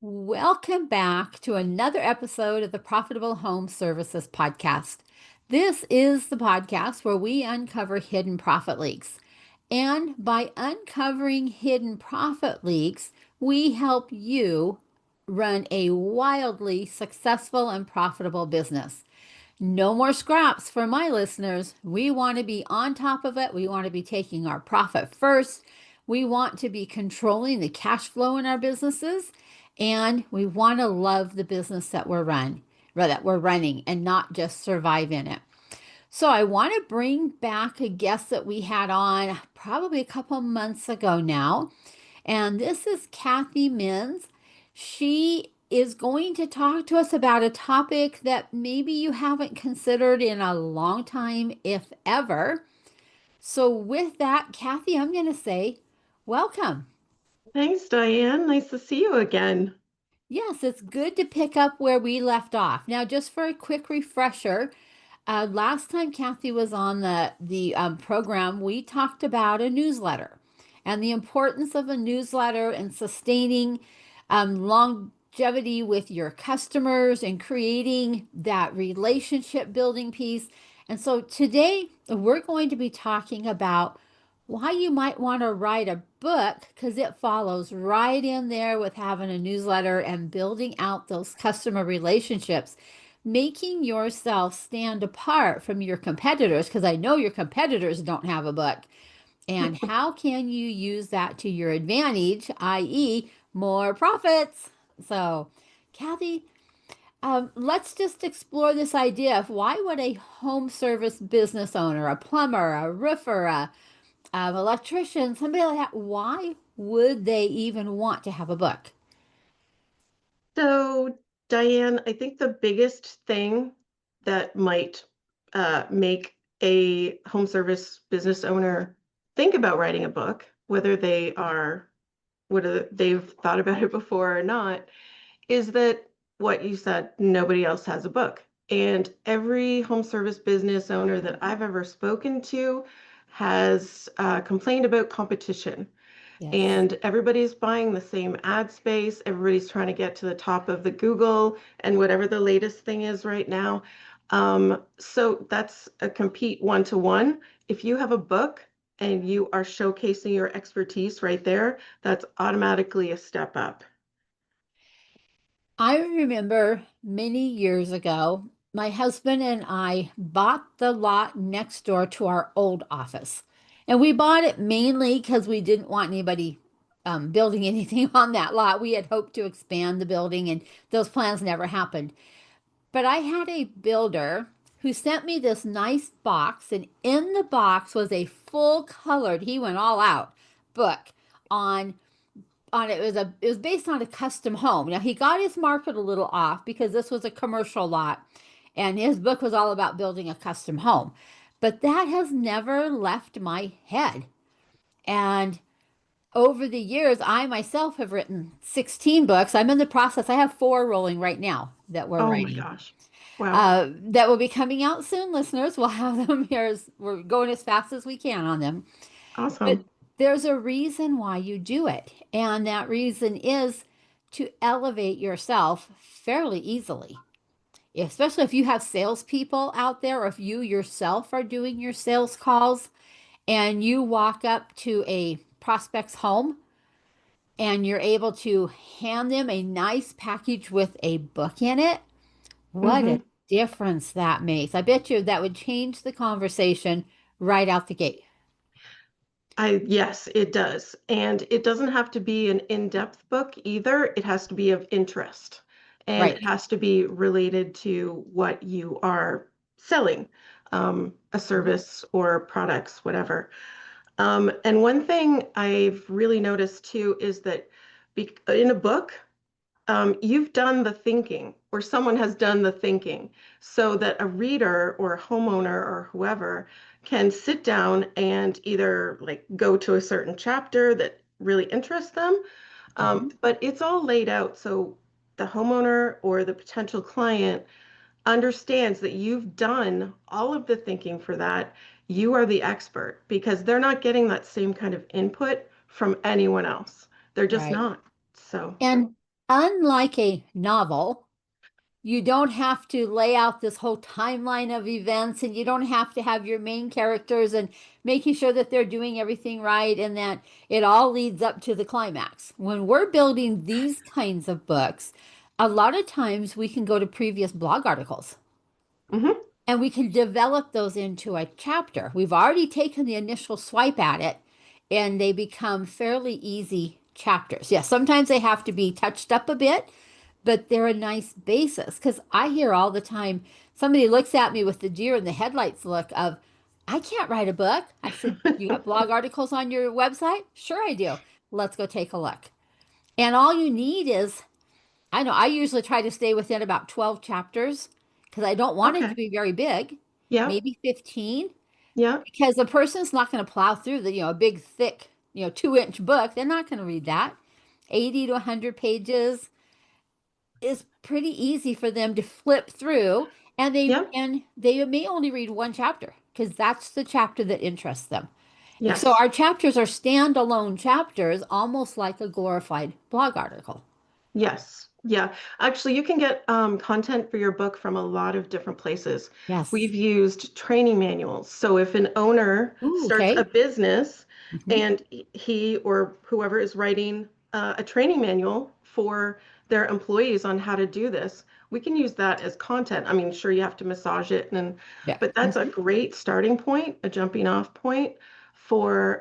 Welcome back to another episode of the Profitable Home Services Podcast. This is the podcast where we uncover hidden profit leaks. And by uncovering hidden profit leaks, we help you run a wildly successful and profitable business. No more scraps for my listeners. We want to be on top of it. We want to be taking our profit first. We want to be controlling the cash flow in our businesses. And we want to love the business that we're running and not just survive in it. So I want to bring back a guest that we had on probably a couple months ago now. And this is Cathy Minz. She is going to talk to us about a topic that maybe you haven't considered in a long time, if ever. So, with that, Cathy, I'm going to say, welcome. Thanks, Diane. Nice to see you again. Yes, it's good to pick up where we left off. Now, just for a quick refresher, last time Cathy was on the program, we talked about a newsletter and the importance of a newsletter and sustaining longevity with your customers and creating that relationship building piece. And so today we're going to be talking about why you might want to write a book because it follows right in there with having a newsletter and building out those customer relationships, making yourself stand apart from your competitors because I know your competitors don't have a book. And how can you use that to your advantage, i.e., more profits? So, Cathy, let's just explore this idea of why would a home service business owner, a plumber, a roofer, a electrician, somebody like that, why would they even want to have a book? So, Diane, I think the biggest thing that might make a home service business owner think about writing a book, whether they've thought about it before or not, is that what you said, nobody else has a book. And every home service business owner that I've ever spoken to has complained about competition. Yes. And everybody's buying the same ad space. Everybody's trying to get to the top of the Google and whatever the latest thing is right now. So that's a compete one-to-one. If you have a book and you are showcasing your expertise right there, that's automatically a step up. I remember many years ago, my husband and I bought the lot next door to our old office. And we bought it mainly because we didn't want anybody building anything on that lot. We had hoped to expand the building, and those plans never happened. But I had a builder who sent me this nice box, and in the box was a full colored, he went all out book on it was based on a custom home. Now he got his market a little off because this was a commercial lot and his book was all about building a custom home. But that has never left my head. And over the years, I myself have written 16 books. I'm in the process. I have four rolling right now that we're Oh my writing. gosh. Wow. That will be coming out soon, listeners. We'll have them here as we're going as fast as we can on them. But Awesome. there's a reason why you do it. And that reason is to elevate yourself fairly easily, especially if you have salespeople out there, or if you yourself are doing your sales calls and you walk up to a prospect's home and you're able to hand them a nice package with a book in it. What a hmm difference that makes. I bet you that would change the conversation right out the gate. Yes, it does. And it doesn't have to be an in-depth book either. It has to be of interest and it Right. has to be related to what you are selling, a Mhm. service or products, whatever. And one thing I've really noticed too is that in a book, you've done the thinking, or someone has done the thinking, so that a reader or a homeowner or whoever can sit down and either like go to a certain chapter that really interests them, Mhm. but it's all laid out so the homeowner or the potential client understands that you've done all of the thinking for that. You are the expert because they're not getting that same kind of input from anyone else. They're just Right. not. So, And Unlike a novel, you don't have to lay out this whole timeline of events, and you don't have to have your main characters and making sure that they're doing everything right and that it all leads up to the climax. When we're building these kinds of books, a lot of times we can go to previous blog articles Hmm. and we can develop those into a chapter. We've already taken the initial swipe at it and they become fairly easy chapters. Yeah, sometimes they have to be touched up a bit, but they're a nice basis. Because I hear all the time somebody looks at me with the deer in the headlights look of, I can't write a book. I said, you got blog articles on your website? Sure, I do. Let's go take a look. And all you need is, I know I usually try to stay within about 12 chapters because I don't want it to Okay. be very big, Yeah. maybe 15, Yeah. because the person's not going to plow through a big, thick, 2-inch book. They're not going to read that. 80 to 100 pages is pretty easy for them to flip through, and they Yeah. and they may only read one chapter because that's the chapter that interests them. So Yes. our chapters are standalone chapters, almost like a glorified blog article. Yes. Yeah. Actually, you can get content for your book from a lot of different places. Yes. We've used training manuals. So if an owner Ooh, starts a okay. business Hmm. and he or whoever is writing a training manual for their employees on how to do this, we can use that as content. I mean, sure, you have to massage it, Yeah. but that's a Hmm. great starting point, a jumping off point for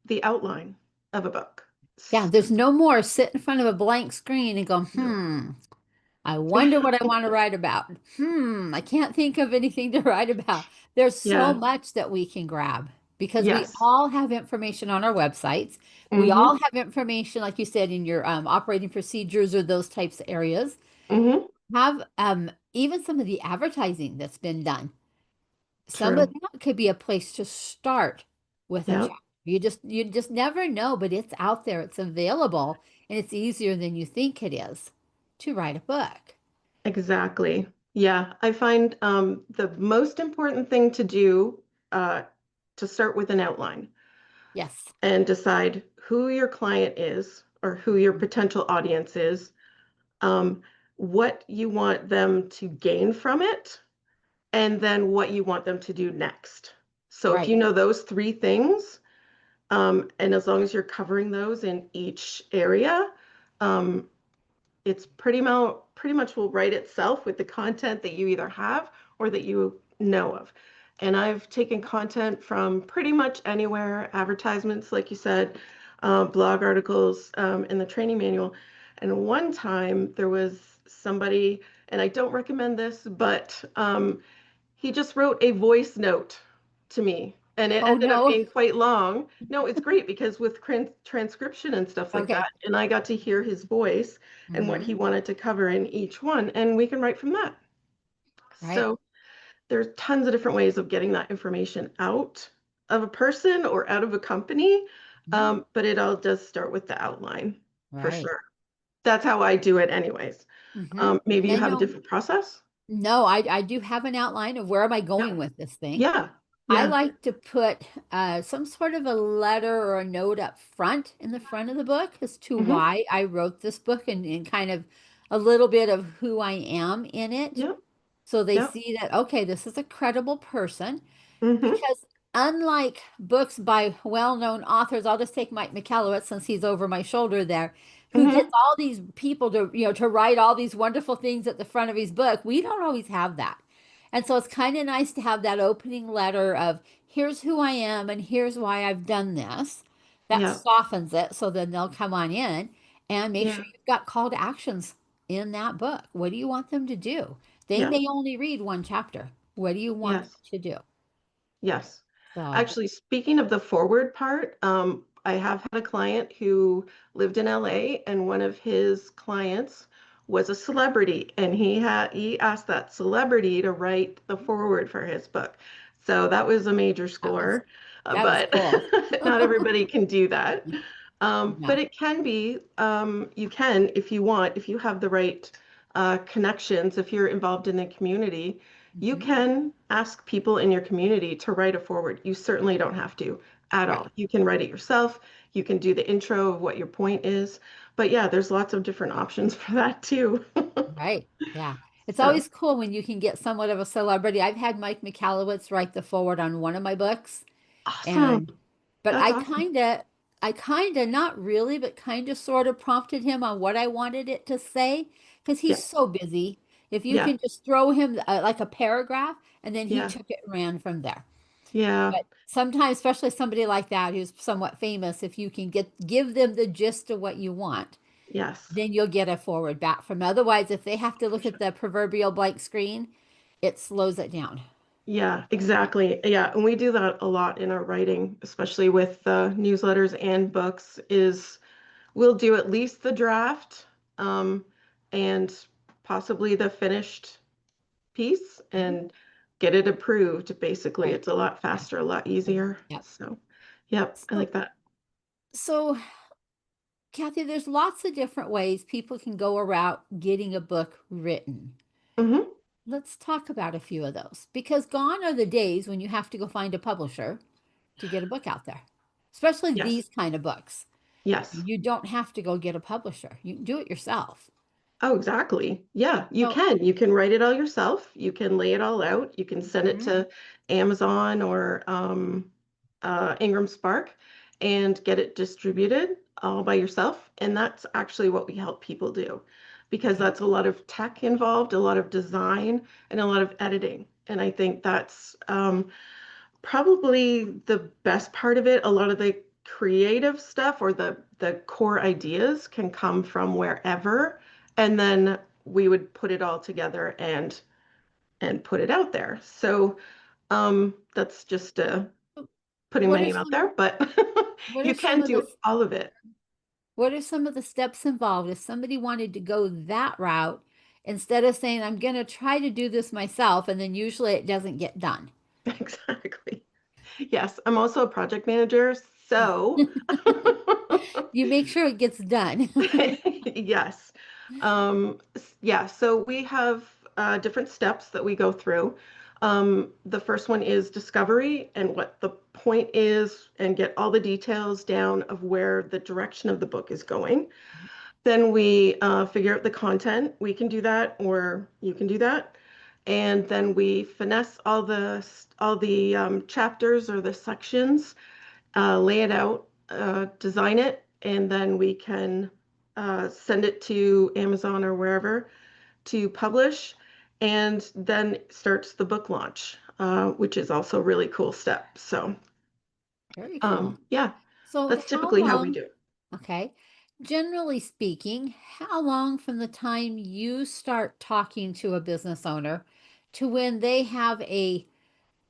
the outline of a book. Yeah, there's no more sit in front of a blank screen and go, No. I wonder what I want to write about. I can't think of anything to write about. There's so Yeah. much that we can grab because we Yes. all have information on our websites. We all Mm-hmm. have information, like you said, in your operating procedures or those types of areas. Mm-hmm. Have even some of the advertising that's been done. Some of True. that could be a place to start with a Yeah, chapter. You just never know, but it's out there, it's available, and it's easier than you think it is to write a book. exactly. Yeah, I find the most important thing to do uh, to start with an outline Yes. and decide who your client is or who your potential audience is, um, what you want them to gain from it, and then what you want them to do next. So if Right. you know those three things, and as long as you're covering those in each area, um, it's pretty much will write itself with the content that you either have or that you know of. And I've taken content from pretty much anywhere, advertisements, like you said, blog articles, in the training manual. And one time there was somebody, and I don't recommend this, but he just wrote a voice note to me, and it Oh ended up no. being quite long. No, it's great because with transcription and stuff like that, Okay. and I got to hear his voice and what Hmm. he wanted to cover in each one, and we can write from that. Right. So there's tons of different ways of getting that information out of a person or out of a company, Mhm. but it all does start with the outline for Right. sure. That's how I do it, anyways. Hmm. Maybe And you I have a know, different process. no, I do have an outline of where am I Yeah, going with this thing. yeah, I yeah. like to put some sort of a letter or a note up front in the front of the book as to Hmm. why I wrote this book and kind of a little bit of who I am in it. Yeah, So they yeah. see that, okay, this is a credible person. Hmm. Because unlike books by well-known authors, I'll just take Mike McCallowitz since he's over my shoulder there, who gets Hmm. all these people to write all these wonderful things at the front of his book. We don't always have that. And so it's kind of nice to have that opening letter of here's who I am and here's why I've done this. That Yeah, softens it so then they'll come on in and make sure yeah, you've got call to actions in that book. What do you want them to do? They yeah, may only read one chapter. What do you want them yes, to do? yes. So, Actually, speaking of the forward part, I have had a client who lived in LA, and one of his clients was a celebrity, and he asked that celebrity to write the forward for his book. So that was a major that was score, that was but cool. not everybody can do that. But No. it can be, you can, if you want, if you have the right connections, if you're involved in the community, you Mhm. can ask people in your community to write a forward. You certainly don't have to. at all. Right. You can write it yourself. You can do the intro of what your point is. But yeah, there's lots of different options for that too. Right. Yeah. It's So always cool when you can get somewhat of a celebrity. I've had Mike Michalowicz write the forward on one of my books, awesome. and but That's awesome. I kind of not really, but kind of sort of prompted him on what I wanted it to say because Yeah. he's so busy. If you Yeah. can just throw him like a paragraph, and then he Yeah. took it and ran from there. Yeah. But sometimes, especially somebody like that who's somewhat famous, if you can give them the gist of what you want, Yes. then you'll get a forward back from. Otherwise, if they have to For look at sure. the proverbial blank screen, it slows it down. Yeah, exactly. Yeah, and we do that a lot in our writing, especially with newsletters and books, is we'll do at least the draft, um, and possibly the finished piece Mhm. and get it approved. Basically, Right. it's a lot Yeah. faster, a lot easier. Yeah. So, yep, I So, like that. so Kathy, there's lots of different ways people can go about getting a book written. Hmm. Let's talk about a few of those because gone are the days when you have to go find a publisher to get a book out there, especially Yes, these kind of books. yes. You don't have to go get a publisher. You can do it yourself. Oh, exactly. Yeah, you So, can. You can write it all yourself. You can lay it all out. You can send it mhm, to Amazon or Ingram Spark and get it distributed all by yourself. And that's actually what we help people do because okay. that's a lot of tech involved, a lot of design, and a lot of editing. And I think that's probably the best part of it. A lot of the creative stuff or the core ideas can come from wherever, and then we would put it all together and put it out there. So that's just putting my What are name out some there, but what are you some can of the do all of it. what are some of the steps involved if somebody wanted to go that route instead of saying I'm going to try to do this myself and then usually it doesn't get done. Exactly. Yes, I'm also a project manager, so You make sure it gets done. yes. Yeah, so we have different steps that we go through. The first one is discovery and what the point is, and get all the details down of where the direction of the book is going. Then we figure out the content. We can do that, or you can do that. And then we finesse all the chapters or the sections, lay it out, design it, and then we can send it to Amazon or wherever to publish. And then starts the book launch, which is also a really cool step. So, Very cool. yeah, So that's how typically how we long, do it. okay, generally speaking, how long from the time you start talking to a business owner to when they have a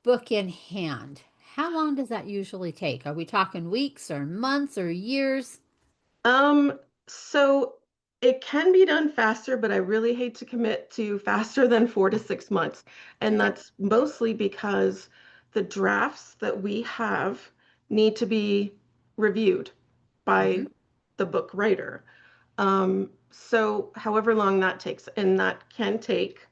book in hand? How long does that usually take? Are we talking weeks or months or years? So it can be done faster, but I really hate to commit to faster than 4 to 6 months. And Okay. that's mostly because the drafts that we have need to be reviewed Hmm. by the book writer. So however long that takes, and that can take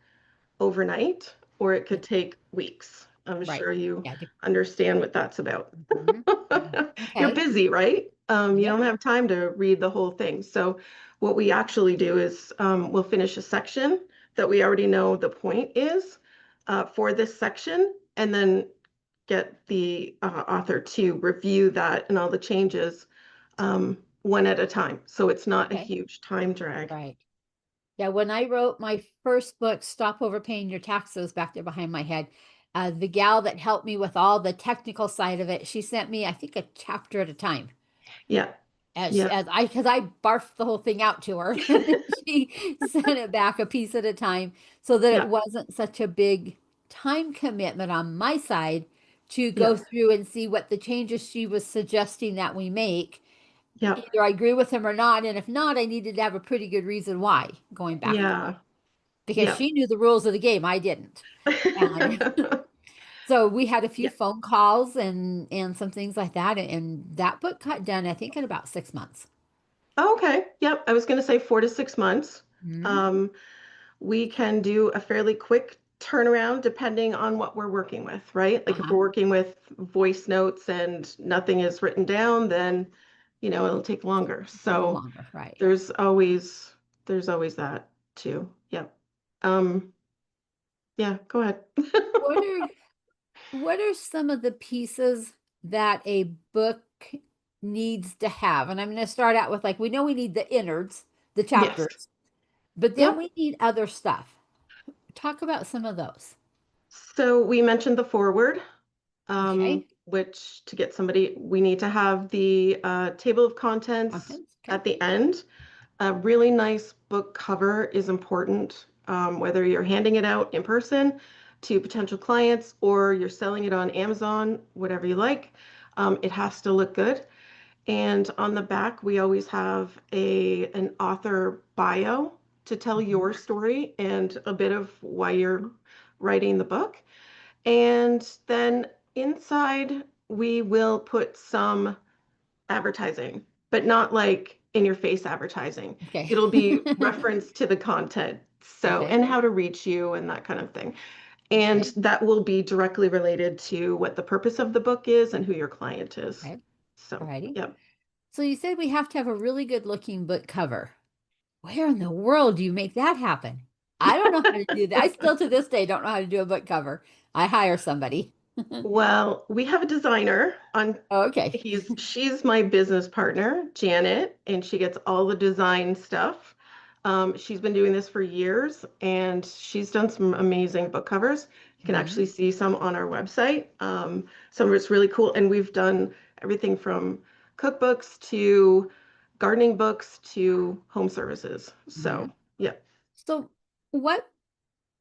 overnight or it could take weeks. I'm Right. sure you Yeah. understand what that's about. Mhm. Yeah. You're Okay. busy, right? You Yep. don't have time to read the whole thing. So what we actually do is we'll finish a section that we already know the point is for this section, and then get the author to review that and all the changes one at a time. So it's not a Okay. huge time drag. Right. Yeah. When I wrote my first book, Stop Overpaying Your Taxes, back there behind my head, the gal that helped me with all the technical side of it, she sent me, I think, a chapter at a time. Yeah, As yeah, as I because I barfed the whole thing out to her. She sent it back a piece at a time so that it yeah, wasn't such a big time commitment on my side to yeah, go through and see what the changes she was suggesting that we make. yeah, Either I agree with him or not, and if not, I needed to have a pretty good reason why going back to her yeah, because yeah. she knew the rules of the game, I didn't. And so we had a few Yeah. phone calls and some things like that, and that book got done, I think, in about 6 months. Oh, okay. Yep. I was going to say 4 to 6 months. Mhm. Um, we can do a fairly quick turnaround depending on what we're working with, right? Like if Uh-huh. we're working with voice notes and nothing is written down, then, it'll take longer. A little So longer, right. there's always there's always that too. Yep. Um, yeah, go ahead. What are what are some of the pieces that a book needs to have? And I'm going to start out with like we know we need the innards, the Yes. chapters, but then Yep. we need other stuff. Talk about some of those. So we mentioned the forward, Okay. which to get somebody, we need to have the table of contents Contents. Okay. at the end. A really nice book cover is important, whether you're handing it out in person to potential clients or you're selling it on Amazon, whatever you like. It has to look good. And on the back, we always have an author bio to tell Mhm. your story and a bit of why you're writing the book. And then inside, we will put some advertising, but not like in your face advertising. Okay. It'll be reference to the content. So, Okay. and how to reach you and that kind of thing. And Okay. that will be directly related to what the purpose of the book is and who your client is. Okay. So, Alrighty. yep. So you said we have to have a really good looking book cover. Where in the world do you make that happen? I don't know how to do that. I still to this day don't know how to do a book cover. I hire somebody. Well, we have a designer on Okay. she's my business partner, Janet, and she gets all the design stuff. She's been doing this for years and she's done some amazing book covers. You can Mhm. actually see some on our website. Some of it's really cool. And we've done everything from cookbooks to gardening books to home services. Uh-huh. So, yeah. So what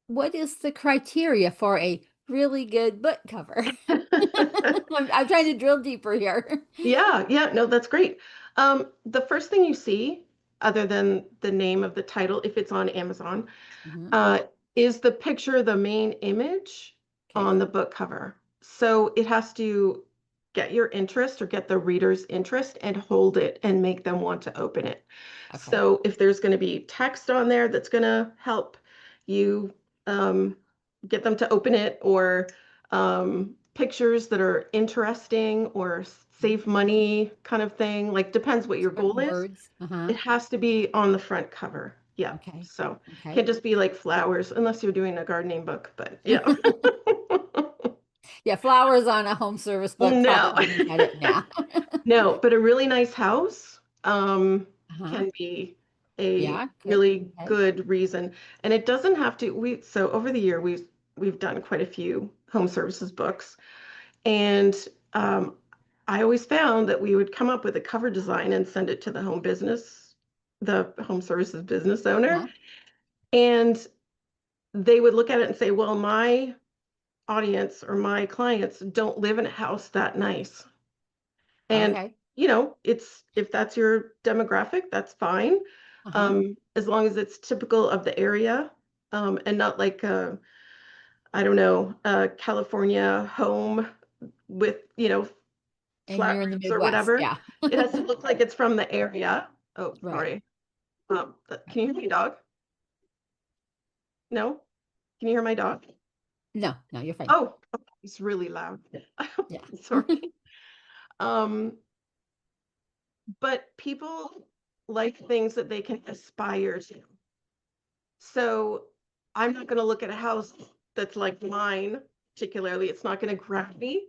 what is the criteria for a really good book cover? I'm trying to drill deeper here. Yeah, yeah, no, that's great. The first thing you see, other than the name of the title, if it's on Amazon, Mhm. uh, is the picture, the main image Okay. on the book cover. So it has to get your interest or get the reader's interest and hold it and make them want to open it. Okay. So if there's going to be text on there that's going to help you um, get them to open it, or pictures that are interesting or Mhm. save money kind of thing, like depends what your goal Certain is. words. Uh-huh. It has to be on the front cover. Yeah. Okay. So Okay. can't just be like flowers unless you're doing a gardening book, but yeah. Yeah, flowers on a home service book No. probably wouldn't cut it now. No, but a really nice house Uh-huh. can be a Yeah, good. really Okay. good reason. And it doesn't have to, so over the year we've done quite a few home services books. And um, I always found that we would come up with a cover design and send it to the home services business owner. Uh-huh. And they would look at it and say, well, my audience or my clients don't live in a house that nice. And, Okay. it's if that's your demographic, that's fine. Uh-huh. As long as it's typical of the area, and not like I don't know, a California home with, And flat you're in the roofs or Midwest. whatever. Yeah. It has to look like it's from the area. Oh, Right. sorry. Right. Can you hear my dog? No? Can you hear my dog? No, no, you're fine. Oh, okay, it's really loud. Yeah. Sorry. Um, but people like things that they can aspire to. So I'm not going to look at a house that's like mine, particularly. It's not going to grab me.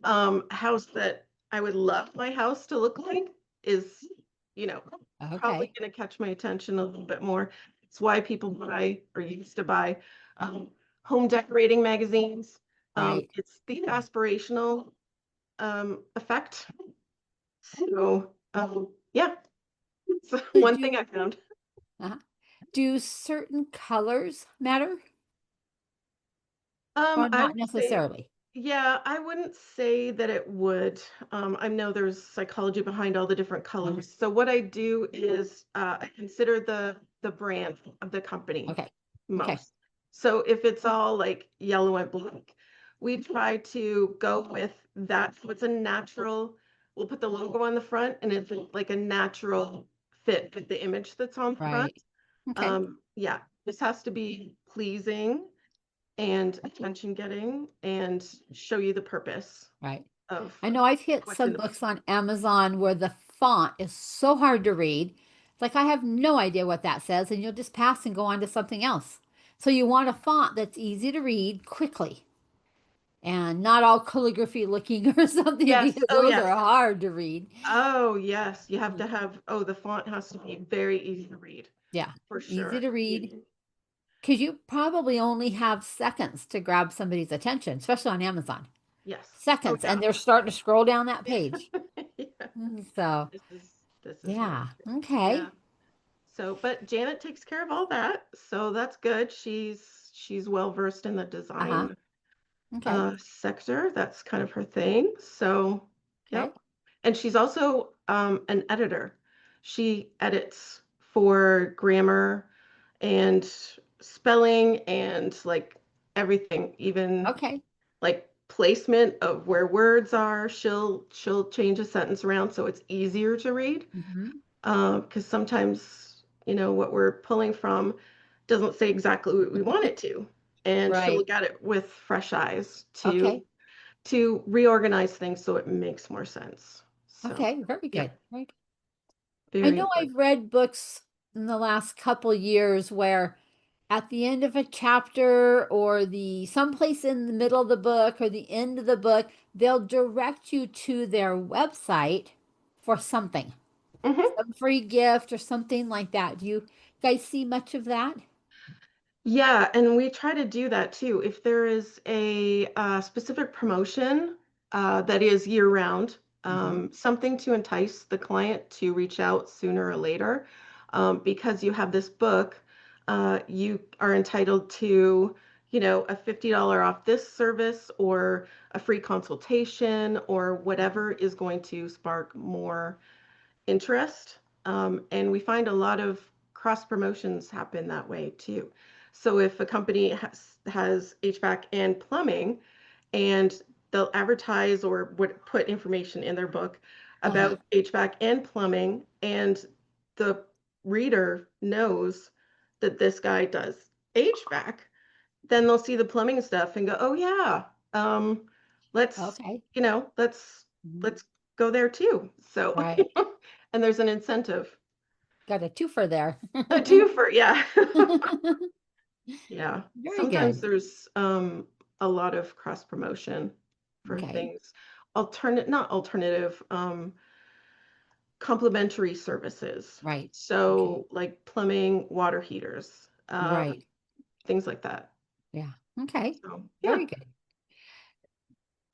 A house that I would love my house to look like is, you know, probably Okay. going to catch my attention a little bit more. It's why people buy or used to buy um, home decorating magazines. Right. It's the aspirational effect. So, yeah, it's So one thing I found. uh do certain colors matter or I not would say, necessarily? yeah, I wouldn't say that it would. I know there's psychology behind all the different colors. So what I do is I consider the brand of the company Okay. Okay. most. So if it's all like yellow and black, we try to go with that. So it's a natural, we'll put the logo on the front and it's like a natural fit with the image that's on the front. Right. Okay. Yeah, this has to be pleasing and attention getting and show you the purpose Right. of I know I've hit what's in some the book. books on Amazon where the font is so hard to read. It's like I have no idea what that says, and you'll just pass and go on to something else. So you want a font that's easy to read quickly and not all calligraphy looking or something Yes. because Oh, those are yes. hard to read. Oh, yes. You have Mm. to have, oh, the font has to be very easy to read Yeah, for easy sure. to read because you probably only have seconds to grab somebody's attention, especially on Amazon. Yes. Oh, Seconds, yeah. and they're starting to scroll down that page. Yeah. So, This is this is really yeah, good. okay. Yeah. So, but Janet takes care of all that, so that's good. She's well versed in the Uh-huh. design Okay. sector. That's kind of her thing. So, Okay. yep. And she's also an editor. She edits for grammar and spelling and like everything, even Okay. like placement of where words are. She'll change a sentence around so it's easier to read. Hmm. Because sometimes, what we're pulling from doesn't say exactly what we want it to. And she'll Right. look at it with fresh eyes Okay. to reorganize things so it makes more sense. So, Okay. Very yeah, good. Very good. I very know important. I've read books in the last couple years where at the end of a chapter or the someplace in the middle of the book or the end of the book, they'll direct you to their website for something, Mhm. some free gift or something like that. Do you guys see much of that? Yeah, and we try to do that too. If there is a specific promotion that is year round, Hmm. something to entice the client to reach out sooner or later, because you have this book, you are entitled to, a $50 off this service or a free consultation or whatever is going to spark more interest. And we find a lot of cross promotions happen that way too. So if a company has HVAC and plumbing, and they'll advertise or would put information in their book Uh-huh. about HVAC and plumbing, and the reader knows that this guy does HVAC, then they'll see the plumbing stuff and go, "Oh yeah, let's Okay. let's Mhm. let's go there too." So, Right. and there's an incentive. Got a twofer there. A twofer, yeah. Yeah. Very Sometimes good. there's a lot of cross promotion for Okay. things. Not alternative, complementary services. Right. Okay. So like plumbing, water heaters, Right. things like that. Yeah. Okay. So yeah. Very good.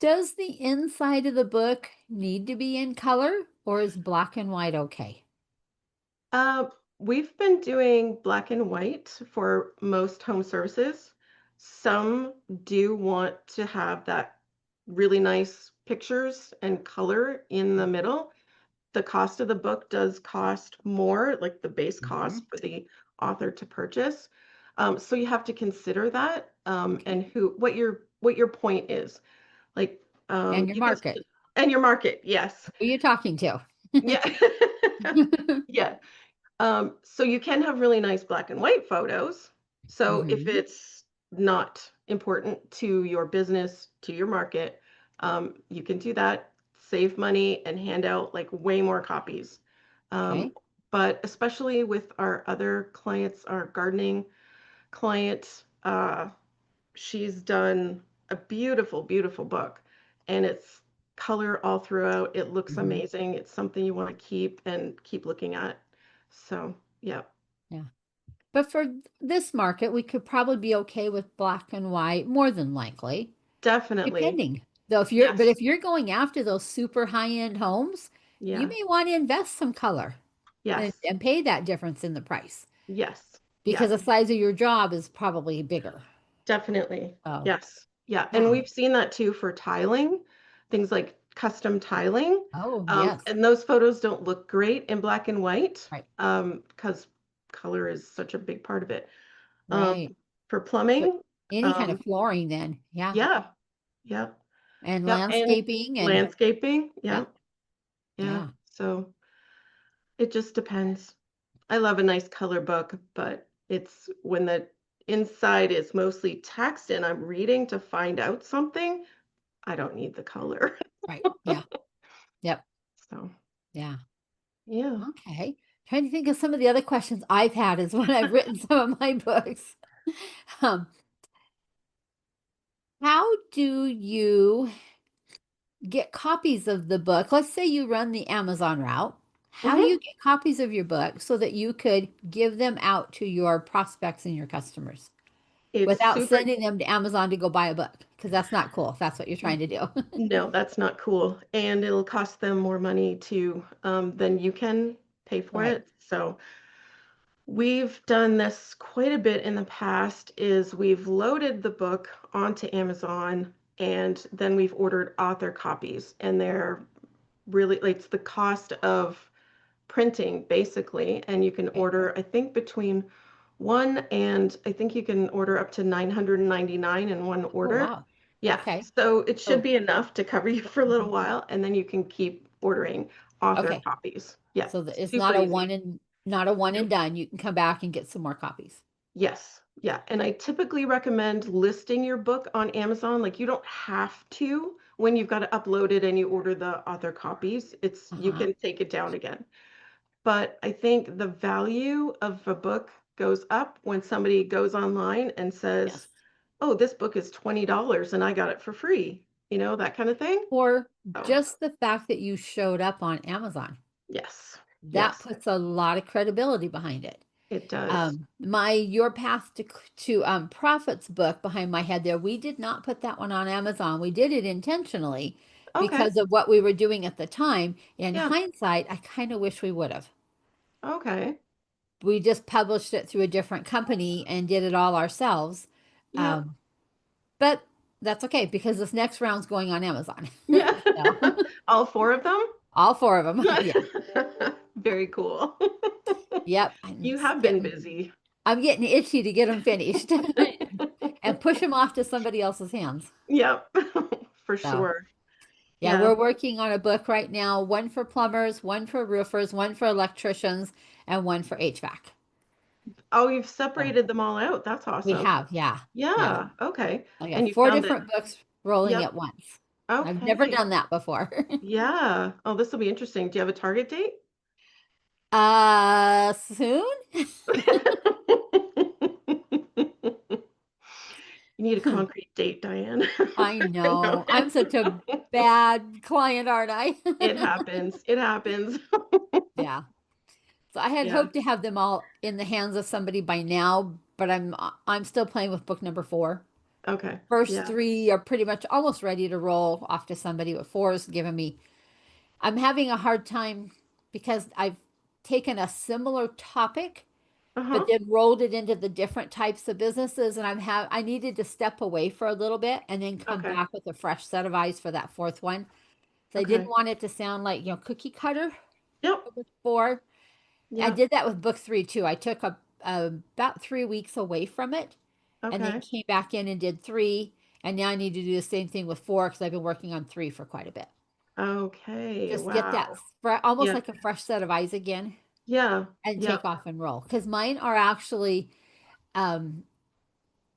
Does the inside of the book need to be in color or is black and white okay? Uh, we've been doing black and white for most home services. Some do want to have that really nice pictures and color in the middle. The cost of the book does cost more, like the base Hmm. cost for the author to purchase. So you have to consider that, Okay. and what your point is. Like And your you can market. and your market, yes. Who are you talking to? Yeah. Yeah. So you can have really nice black and white photos. So if Hmm. it's not important to your business, to your market, you can do that, save money, and hand out like way more copies. Um, Okay. but especially with our other clients, our gardening client, she's done a beautiful, beautiful book, and it's color all throughout. It looks Hmm. amazing. It's something you want to keep and keep looking at. So, yeah, Yeah. But for this market, we could probably be okay with black and white more than likely, definitely. depending. Though Yes. if you're going after those super high-end homes, you Yeah. may want to invest some color Yes. and pay that difference in the price Yes. because Yes. the size of your job is probably bigger. Definitely. Oh, Yes. Yeah. And yeah. we've seen that too for tiling, things like custom tiling. Oh, yes. And those photos don't look great in black and white, Right. because color is such a big part of it. Um, Right. for But plumbing, any kind of um, flooring then. Yeah. yeah. Yeah. And Yeah. And landscaping and landscaping. yeah. Yeah. Yeah. Yeah. So it just depends. I love a nice color book, but it's when the inside is mostly text and I'm reading to find out something, I don't need the color. Right. Yeah. Yep. So, Yeah. yeah. Okay. Trying to think of some of the other questions I've had is when I've written some of my books. Um, how do you get copies of the book? Let's say you run the Amazon route. How do hmm you get copies of your book so that you could give them out to your prospects and your customers It's without super, sending them to Amazon to go buy a book? Because that's not cool if that's what you're trying to do. no, that's not cool. And it'll cost them more money to than you can pay for Right. it. So we've done this quite a bit in the past is we've loaded the book onto Amazon and then we've ordered author copies and they're really like it's the cost of printing basically and you can Right. order I think between one and I think you can order up to 999 in one Oh, order. wow. Yeah, Okay. so it should Oh, be enough to cover you for a little mhm. while and then you can keep ordering author Okay. copies. Yeah, So it's super easy. not a one and Nope. done. You can come back and get some more copies. Yes. Yeah. And I typically recommend listing your book on Amazon. Like you don't have to when you've got to upload it and you order the author copies. It's you Uh-huh. can take it down again. But I think the value of a book goes up when somebody goes online and says, Yes. "Oh, this book is $20 and I got it for free." You know, that kind of thing. Or Oh, just the fact that you showed up on Amazon. yes. That Yes, puts a lot of credibility behind it. it does. My Your Path to Profits book behind my head there, we did not put that one on Amazon. We did it intentionally Okay. because of what we were doing at the time. In Yeah. hindsight, I kind of wish we would have. Okay. We just published it through a different company and did it all ourselves. Yep. Um, but that's okay because this next round's going on Amazon. Yeah. So All four of them? all four of them. Yeah. Very cool. Yep. You have been busy. I'm getting itchy to get them finished and push them off to somebody else's hands. Yep, for So, sure. yeah, Yeah. we're working on a book right now, one for plumbers, one for roofers, one for electricians, and one for HVAC. Oh, you've So, separated them all out. That's we awesome. have, yeah. Yeah. Yeah. Okay. I got And you four found that, different books rolling yep. at once. I've never Okay. done that before. Yeah. Oh, this will be interesting. Do you have a target date? Soon? You need a concrete date, Diane. I No. know. I'm such a bad client, aren't I? It happens. It happens. Yeah. So I had Yeah. hoped to have them all in the hands of somebody by now, but I'm still playing with book number four. Okay. First Yeah. three are pretty much almost ready to roll off to somebody, but four is giving me. I'm having a hard time because I've taken a similar topic, but Uh-huh. then rolled it into the different types of businesses, and I needed to step away for a little bit and then come Okay. back with a fresh set of eyes for that fourth one. So I didn't Okay. want it to sound like cookie cutter Yep. with four. I Yeah. did that with book three too. I took about 3 weeks away from it and then Okay. came back in and did three. And now I need to do the same thing with four because I've been working on three for quite a bit. Okay. Just get that Wow. almost Yeah. like a fresh set of eyes again Yeah. and Yeah. take off and roll. Because mine are actually, um,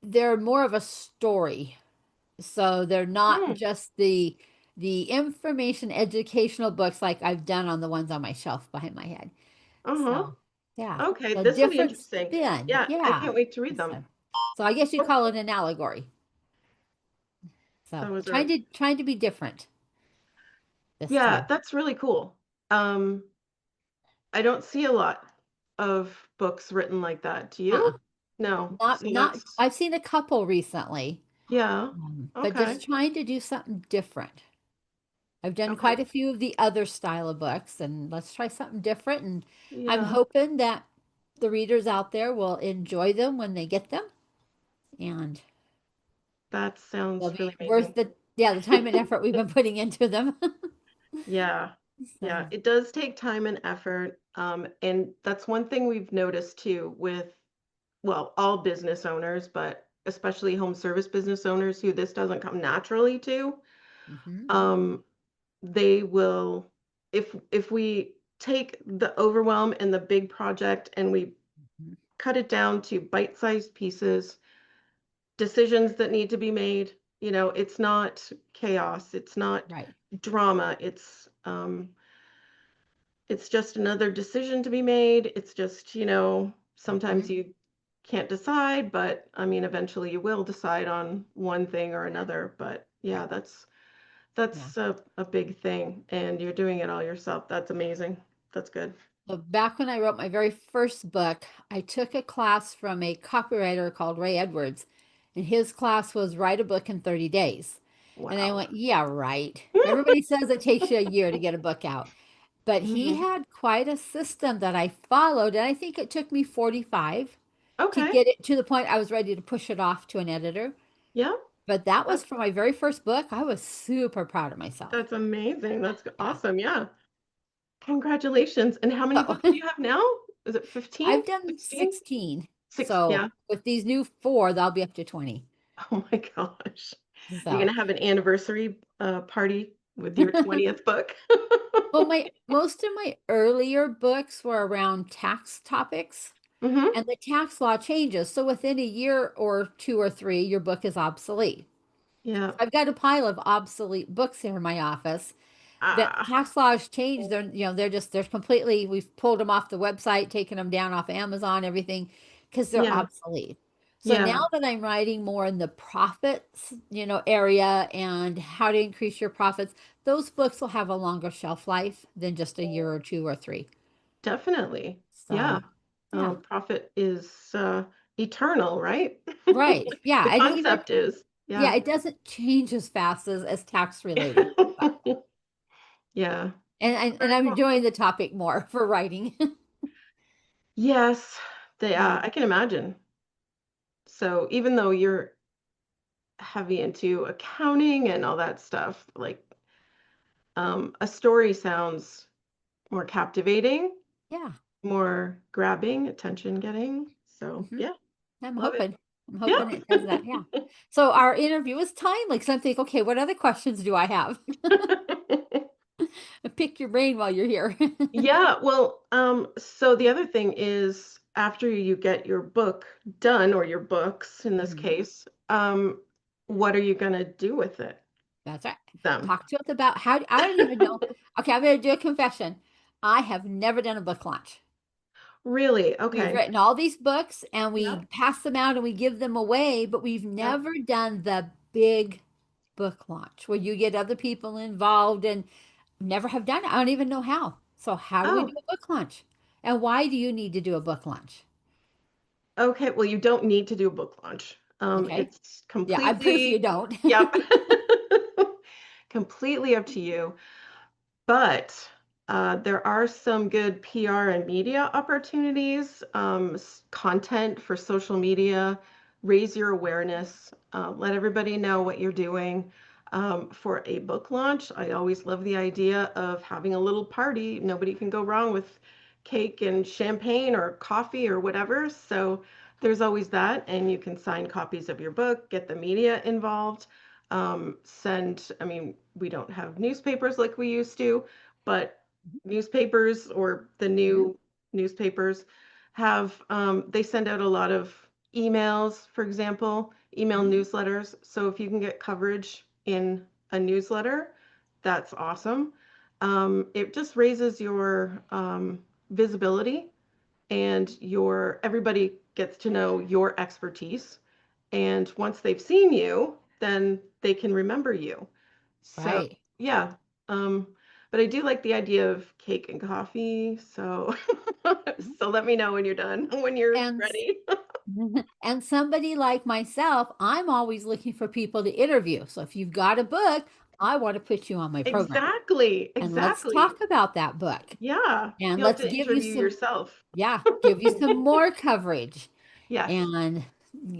they're more of a story. So they're not Hmm. just the information educational books like I've done on the ones on my shelf behind my head. Uh-huh. So yeah, Okay. a This will be different interesting. spin. Yeah. I Yeah. can't wait to read them. So, so I guess you What- call it an allegory. So Those are, trying to be different this yeah, time. that's really cool. Um, I don't see a lot of books written like that. Do Uh-uh. you? No. So Not that's, I've seen a couple recently, yeah. but Okay. just trying to do something different. I've done Okay. quite a few of the other style of books, and let's try something different. And I'm Yeah. hoping that the readers out there will enjoy them when they get them, and That they'll sounds really be worth amazing. the time and effort we've been putting into them. Yeah. Yeah. So, It does take time and effort. And that's one thing we've noticed too with, well, all business owners, but especially home service business owners who this doesn't come naturally to. mhm, Um, they will, if we take the overwhelm and the big project and we mhm. cut it down to bite-sized pieces decisions that need to be made. It's not chaos. It's not Right. drama. It's just another decision to be made. It's just, Hmm. sometimes you can't decide, but I mean, eventually you will decide on one thing or another. But yeah, Right. Yeah. that's a big thing, and you're doing it all yourself. That's amazing. That's good. So back when I wrote my very first book, I took a class from a copywriter called Ray Edwards, and his class was write a book in 30 days. And I Wow. went, yeah, right. Everybody says it takes you a year to get a book out. But he Hmm. had quite a system that I followed, and I think it took me 45 to Okay. get it to the point I was ready to push it off to an editor. Yeah. But that was That's for my very first book. I was super proud of myself. that's amazing. That's Yeah. awesome. Yeah. Congratulations. And how many So books do you have now? Is it 15? I've done 16? 16. Six. So Yeah. with these new four, that'll be up to 20. Oh my gosh. You're So, gonna have an anniversary party with your 20th book. well, my most of my earlier books were around tax topics, Hmm. and the tax law changes. So within a year or two or three, your book is obsolete. Yeah. I've got a pile of obsolete books here in my office that Ah, tax laws changed. They're completely, we've pulled them off the website, taken them down off Amazon, everything, because they're yeah. obsolete. So now Yeah. that I'm writing more in the profits, area and how to increase your profits, those books will have a longer shelf life than just a year or two or three. Definitely. Yeah. So, yeah, Profit is eternal, right? right. Yeah. The And even, concept is. yeah, Yeah. it doesn't change as fast as tax related. But, Yeah. and Very I'm cool. enjoying the topic more for writing. Yes, Yeah. I can imagine. So even though you're heavy into accounting and all that stuff, like a story sounds more captivating, Yeah. more grabbing, attention getting. So Hmm. yeah, I'm love it. hoping. I'm Yeah. hoping it does that. Yeah. So our interview is timely because I'm thinking, okay, what other questions do I have? Pick your brain while you're here. Yeah, well, so the other thing is after you get your book done, or your books in this Mhm. case, what are you gonna do with That's right. them? Talk to us about how, I don't even know. Okay, I'm going to do a confession. I have never done a book launch. Really? We've Okay. written all these books and we Yep. pass them out and we give them away, but we've Yep. never done the big book launch where you get other people involved and never have done it. I don't even know how. So how do we do Oh, a book launch? And why do you need to do a book launch? okay. Well, you don't need to do a book launch. Okay. It's Yeah, I'm proof you completely, don't. yep, completely up to you. But there are some good PR and media opportunities, content for social media, raise your awareness, let everybody know what you're doing. For a book launch, I always love the idea of having a little party. Nobody can go wrong with cake and champagne or coffee or whatever. So there's always that. And you can sign copies of your book, get the media involved. I mean, we don't have newspapers like we used to, but newspapers, or the Mhm. new newspapers, have they send out a lot of emails, for example, email Mhm. newsletters. So if you can get coverage in a newsletter, that's awesome. It just raises your visibility, and your everybody gets to know your expertise. And once they've seen you, then they can remember you. So Right. yeah, um, but I do like the idea of cake and coffee. So Mhm. so let me know when you're done, when you're And ready. and somebody like myself, I'm always looking for people to interview. So if you've got a book, I want to put you on my program. Exactly, And let's exactly. talk about that book. Yeah, And you'll have let's to give you interview some, yourself. yeah, give you some more coverage Yes, and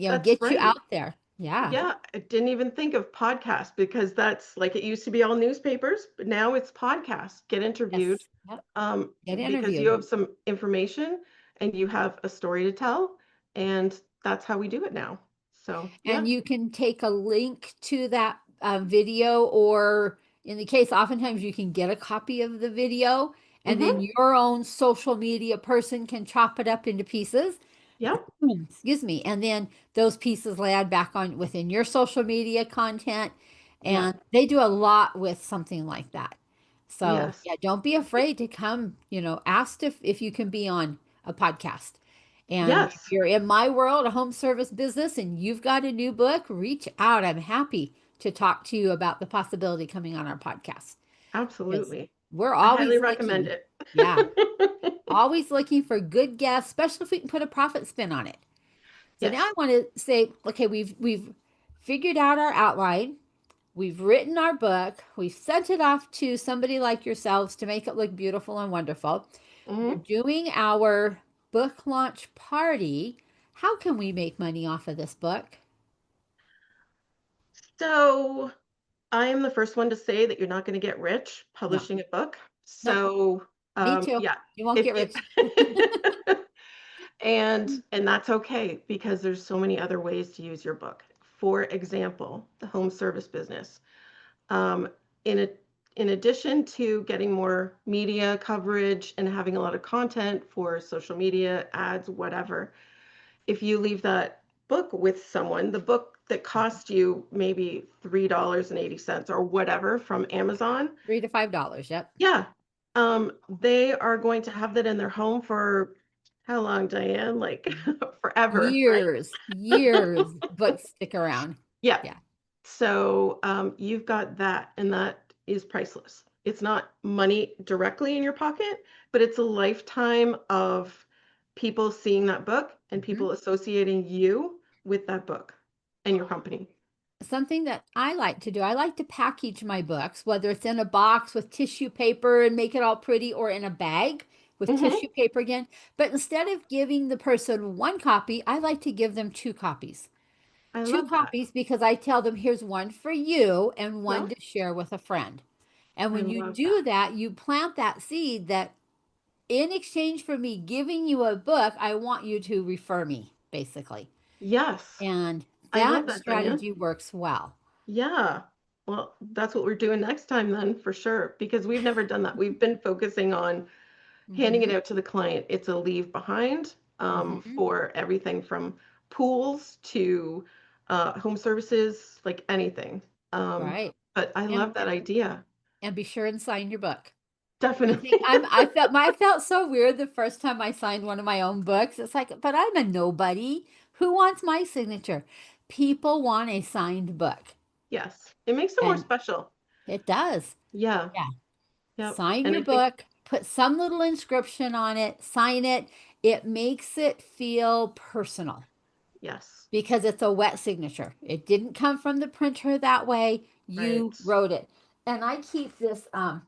that's get you right. out there. Yeah. Yeah, I didn't even think of podcast, because that's like, it used to be all newspapers, but now it's podcasts. Get interviewed, Yes. Yep. um, Get because you interviewed. have some information and you have a story to tell, and that's how we do it now. So yeah. And you can take a link to that video, or in the case, oftentimes you can get a copy of the video, and then Hmm. your own social media person can chop it up into pieces. Yep. Excuse me. And then those pieces land back on within your social media content. Yeah. And they do a lot with something like that. So Yes. yeah, don't be afraid to come, ask if you can be on a podcast. And if Yes. you're in my world, a home service business, and you've got a new book, reach out. I'm happy to talk to you about the possibility coming on our podcast. Because Absolutely. we're I highly always recommend looking, it. yeah, always looking for good guests, especially if we can put a profit spin on it. So now I Yes. want to say, okay, we've figured out our outline. We've written our book. We've sent it off to somebody like yourselves to make it look beautiful and wonderful. We're Mhm. doing our book launch party. How can we make money off of this book? So I am the first one to say that you're not going to get rich No, publishing a book. nope, So me too. yeah, You won't if get rich. and that's okay because there's so many other ways to use your book. For example, the home service business. Um, in a, in addition to getting more media coverage and having a lot of content for social media, ads, whatever, if you leave that book with someone, the book that cost you maybe $3.80 or whatever from Amazon, $3 to $5. Yep. yeah, they are going to have that in their home for how long, Diane? Like forever, right? Years, years, books stick around. Yeah. Yeah. So you've got that, and that is priceless. It's not money directly in your pocket, but it's a lifetime of people seeing that book and Mhm. people associating you with that book and your company. Something that I like to do, I like to package my books, whether it's in a box with tissue paper and make it all pretty or in a bag with Hmm. tissue paper again. But instead of giving the person one copy, I like to give them two copies. I Two love that. copies because I tell them here's one for you and one Yeah, to share with a friend. And I when you love do that. that, you plant that seed that in exchange for me giving you a book, I want you to refer me, basically. Yes, And I love that that, Diane. strategy works well. Yeah. Well, that's what we're doing next time then, for sure, because we've never done that. We've been focusing on handing it Hmm. out to the client. It's a leave behind Hmm. for everything from pools to home services, like anything. Right. But I And love that idea. be sure and sign your book. You think Definitely. I felt so weird the first time I signed one of my own books. It's like, but I'm a nobody. Who wants my signature? People want a signed book. Yes. It makes it more And special. it does. Yeah. Yeah. Yep. Sign And your I think, book, put some little inscription on it, sign it. It makes it feel personal yes. because it's a wet signature. It didn't come from the printer that way. Right. You wrote it. And I keep this I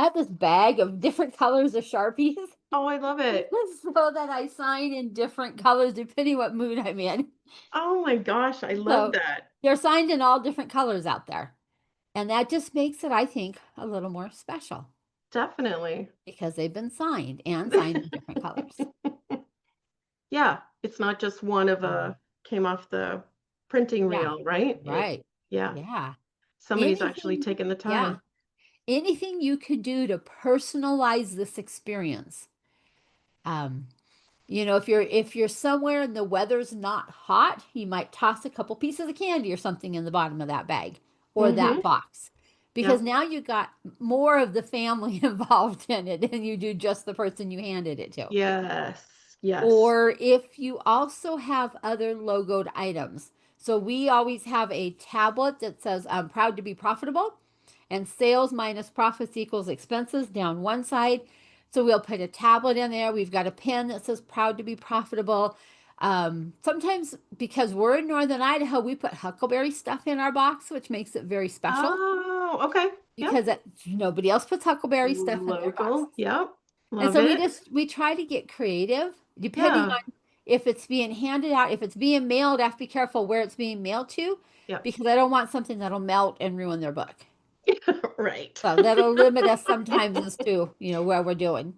have this bag of different colors of Sharpies Oh, I love it. so that I sign in different colors depending what mood I'm in. Oh my gosh, I love So that. they're signed in all different colors out there. And that just makes it, I think, a little more special Definitely. because they've been signed and signed in different colors. Yeah, it's not just one of Mhm. a came off the printing Yeah, reel, right? right. Yeah, Yeah. somebody's actually Anything, taken the yeah. time. Anything you could do to personalize this experience. Um, if you're somewhere and the weather's not hot, you might toss a couple pieces of candy or something in the bottom of that bag or that Mm-hmm. box. Because Yep. now you got more of the family involved in it than you do just the person you handed it to. Yes. Yes. Or if you also have other logoed items. So we always have a tablet that says, I'm proud to be profitable, and sales minus profits equals expenses down one side. So we'll put a tablet in there. We've got a pen that says proud to be profitable. Sometimes because we're in Northern Idaho, we put huckleberry stuff in our box, which makes it very special Oh, okay. Yep. because nobody else puts huckleberry stuff in their Local. boxes. Yep. And Love so it. we try to get creative depending Yeah. on if it's being handed out, if it's being mailed, I have to be careful where it's being mailed to Yep. because I don't want something that'll melt and ruin their book. Right. So that'll limit us sometimes as to, where we're doing.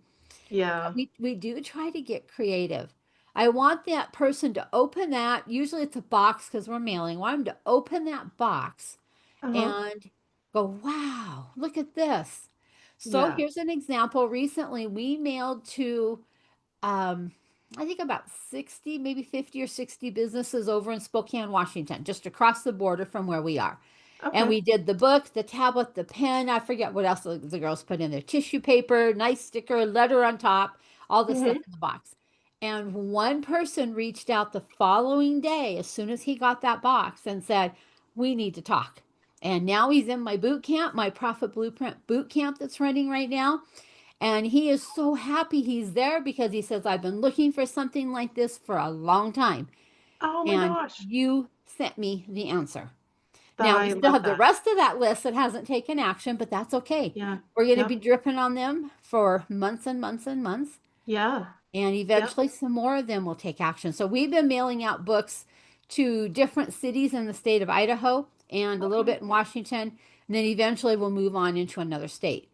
Yeah. We do try to get creative. I want that person to open that. Usually it's a box because we're mailing. I want them to open that box Uh-huh. and go, wow, look at this. So Yeah. here's an example. Recently, we mailed to I think about 60, maybe 50 or 60 businesses over in Spokane, Washington, just across the border from where we are. And Okay. we did the book, the tablet, the pen. I forget what else the girls put in there. Tissue paper, nice sticker, letter on top, all the stuff Hmm. in the box. And one person reached out the following day, as soon as he got that box, and said, "We need to talk." And now he's in my boot camp, my Profit Blueprint boot camp that's running right now. And he is so happy he's there because he says, "I've been looking for something like this for a long time. Oh my And gosh. you sent me the answer." Now, we I still love have the that. rest of that list that hasn't taken action, but that's okay. Yeah. We're going to be Yep. dripping on them for months and months and months. Yeah. And Yep. eventually, some more of them will take action. So, we've been mailing out books to different cities in the state of Idaho and a little Okay. bit in Washington. And then eventually, we'll move on into another state.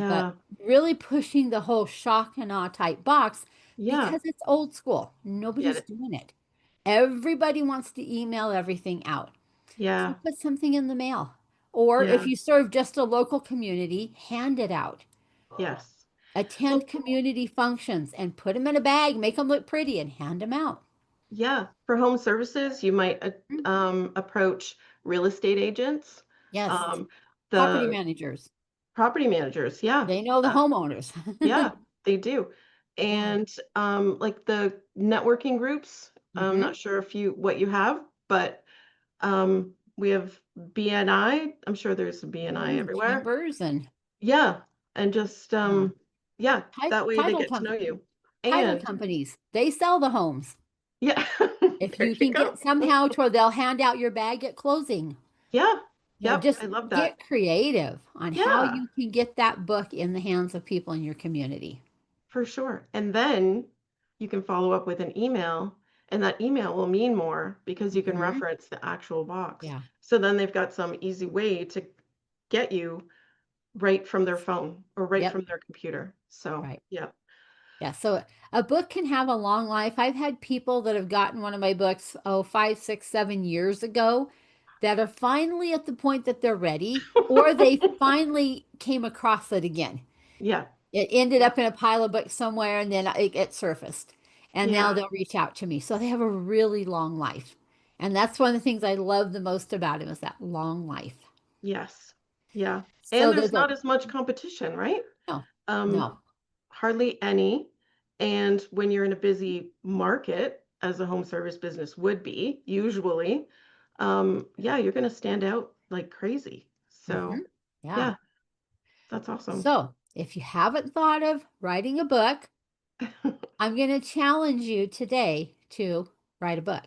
But Yeah. really pushing the whole shock and awe type box Yeah. because it's old school. Get Nobody's it. doing it. Everybody wants to email everything out. So Yeah. put something in the mail. Or if Yeah. you serve just a local community, hand it out. Yes. Attend Well, community functions and put them in a bag, make them look pretty, and hand them out. yeah. For home services, you might Mm. approach real estate agents, Yes. um, Property the managers. property managers. Yeah. They know the Uh, homeowners. yeah, they do. Yeah. And like the networking groups, I'm Mm-hmm. not sure if you what you have, but we have BNI. I'm sure there's a BNI Mm-hmm. everywhere. Chambers and Yeah, and just yeah. yeah, that way they Title get to know company. you. Title And companies. They sell the homes. yeah, If there you you can go. get somehow to where they'll hand out your bag at closing. Yeah, yep, Just I love that. get creative on how Yeah, you can get that book in the hands of people in your community. for sure. And then you can follow up with an email, and that email will mean more because you can Hmm. reference the actual box. Yeah. So then they've got some easy way to get you right from their phone or right Yep. from their computer. So, Right. yeah. Yeah. So a book can have a long life. I've had people that have gotten one of my books, oh, 5, 6, 7 years ago, that are finally at the point that they're ready, or they finally came across it again. Yeah. It ended Yeah. up in a pile of books somewhere and then it surfaced. And now Yeah. they'll reach out to me. So they have a really long life. And that's one of the things I love the most about him is that long life. Yes. Yeah. And So there's there's a not as much competition, right? no, Um, no. hardly any. And when you're in a busy market, as a home service business would be, usually, yeah, you're going to stand out like crazy. Hmm. So, Yeah. yeah, that's awesome. So if you haven't thought of writing a book, I'm going to challenge you today to write a book.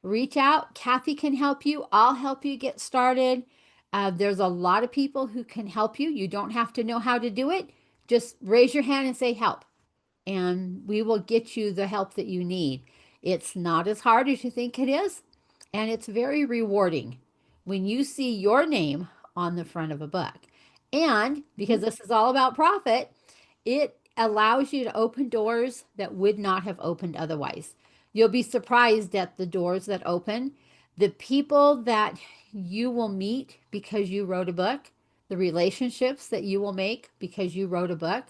Reach out. Cathy can help you. I'll help you get started. There's a lot of people who can help you. You don't have to know how to do it. Just raise your hand and say help, and we will get you the help that you need. It's not as hard as you think it is, and it's very rewarding when you see your name on the front of a book. And because Mhm. this is all about profit, it allows you to open doors that would not have opened otherwise. You'll be surprised at the doors that open, the people that you will meet because you wrote a book, the relationships that you will make because you wrote a book,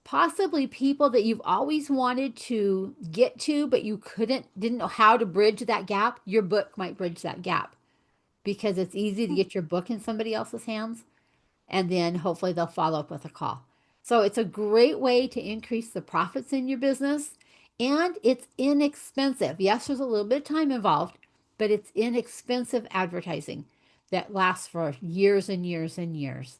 possibly people that you've always wanted to get to, but you didn't know how to bridge that gap. Your book might bridge that gap because it's easy to get your book in somebody else's hands, and then hopefully they'll follow up with a call. So it's a great way to increase the profits in your business, and it's inexpensive. Yes, there's a little bit of time involved, but it's inexpensive advertising that lasts for years and years and years.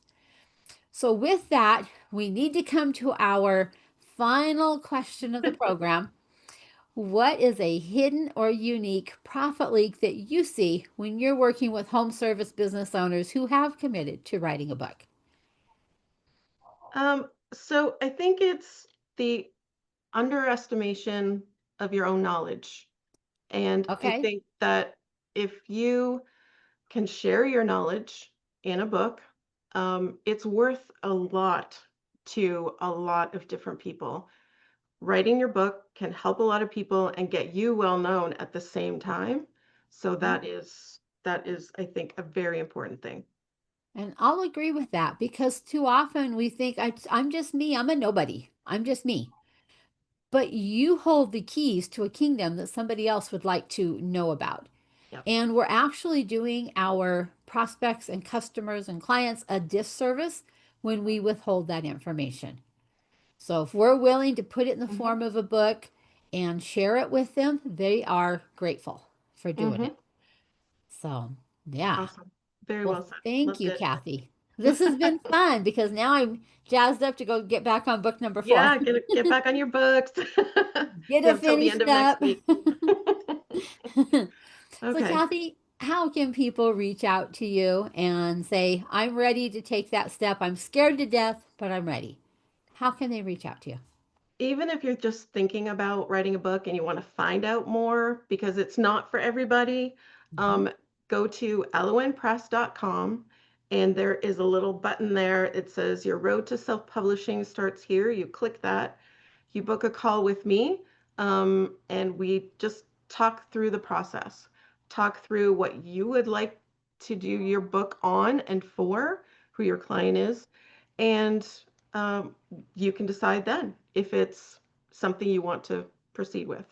So, with that, we need to come to our final question of the program. What is a hidden or unique profit leak that you see when you're working with home service business owners who have committed to writing a book? So I think it's the underestimation of your own knowledge. And I Okay. think that if you can share your knowledge in a book, it's worth a lot to a lot of different people. Writing your book can help a lot of people and get you well known at the same time. So Mhm. that is, I think, a very important thing. And I'll agree with that because too often we think I'm just me, I'm a nobody, I'm just me. but you hold the keys to a kingdom that somebody else would like to know about. Yep. And we're actually doing our prospects and customers and clients a disservice when we withhold that information. So if we're willing to put it in the Hmm. form of a book and share it with them, they are grateful for doing Hmm. it. So, yeah. Awesome. Very Well, well said. thank Loved you, it. Kathy. This has been fun because now I'm jazzed up to go get back on book number 4. Yeah, get back on your books. Get You it have till the end finished of next up. week. So, Okay. Kathy, how can people reach out to you and say, I'm ready to take that step? I'm scared to death, but I'm ready. How can they reach out to you? Even if you're just thinking about writing a book and you want to find out more because it's not for everybody, Mhm. um, go to alloanpress.com and there is a little button there. It says your road to self-publishing starts here. You click that, you book a call with me, and we just talk through the process, talk through what you would like to do your book on and for, who your client is, and um, you can decide then if it's something you want to proceed with.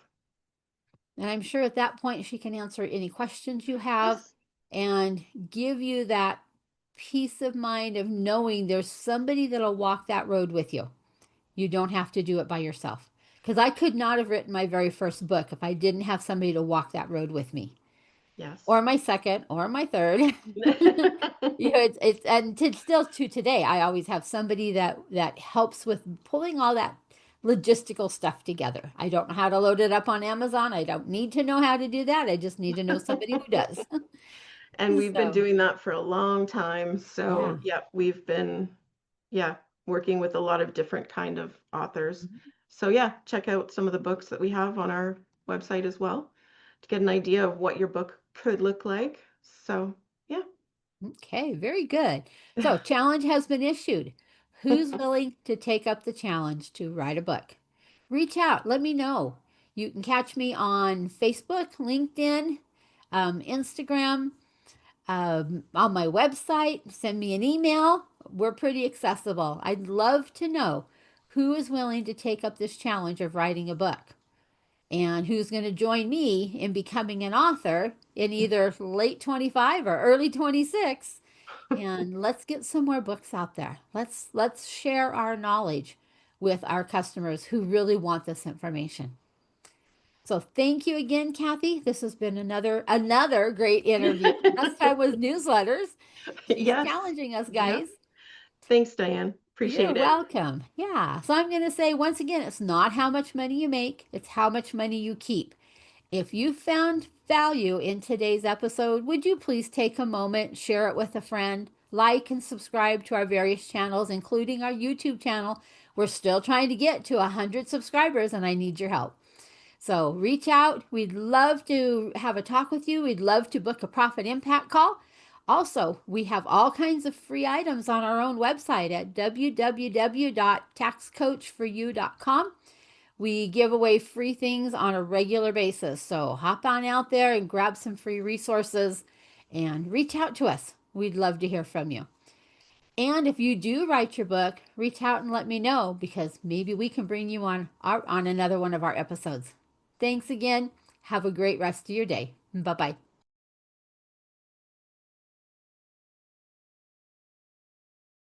And I'm sure at that point she can answer any questions you have Yes. and give you that peace of mind of knowing there's somebody that'll walk that road with you. You don't have to do it by yourself. Because I could not have written my very first book if I didn't have somebody to walk that road with me, Yes. or my second, or my third. It's and still to today, I always have somebody that helps with pulling all that logistical stuff together. I don't know how to load it up on Amazon. I don't need to know how to do that. I just need to know somebody who does. And we've been So, doing that for a long time. So, yeah. yeah, we've been, yeah, working with a lot of different kind of authors. Mhm. So, yeah, check out some of the books that we have on our website as well to get an idea of what your book could look like. So, yeah. Okay, very good. So, challenge has been issued. Who's willing to take up the challenge to write a book? Reach out, let me know. You can catch me on Facebook, LinkedIn, Instagram, on my website. Send me an email. We're pretty accessible. I'd love to know who is willing to take up this challenge of writing a book and who's going to join me in becoming an author in either late 25 or early 26, and let's get some more books out there. Let's share our knowledge with our customers who really want this information. So thank you again, Kathy. This has been another great interview. Last time was newsletters. She's Yes. challenging us, Yeah. guys. Thanks, Diane. You're Appreciate it. welcome. Yeah. So I'm going to say once again, it's not how much money you make, it's how much money you keep. If you found value in today's episode, would you please take a moment, share it with a friend, like and subscribe to our various channels, including our YouTube channel. We're still trying to get to 100 subscribers and I need your help. So reach out. We'd love to have a talk with you. We'd love to book a profit impact call. Also, we have all kinds of free items on our own website at www.taxcoachforyou.com. We give away free things on a regular basis. So hop on out there and grab some free resources and reach out to us. We'd love to hear from you. And if you do write your book, reach out and let me know because maybe we can bring you on another one of our episodes. Thanks again. Have a great rest of your day. Bye bye.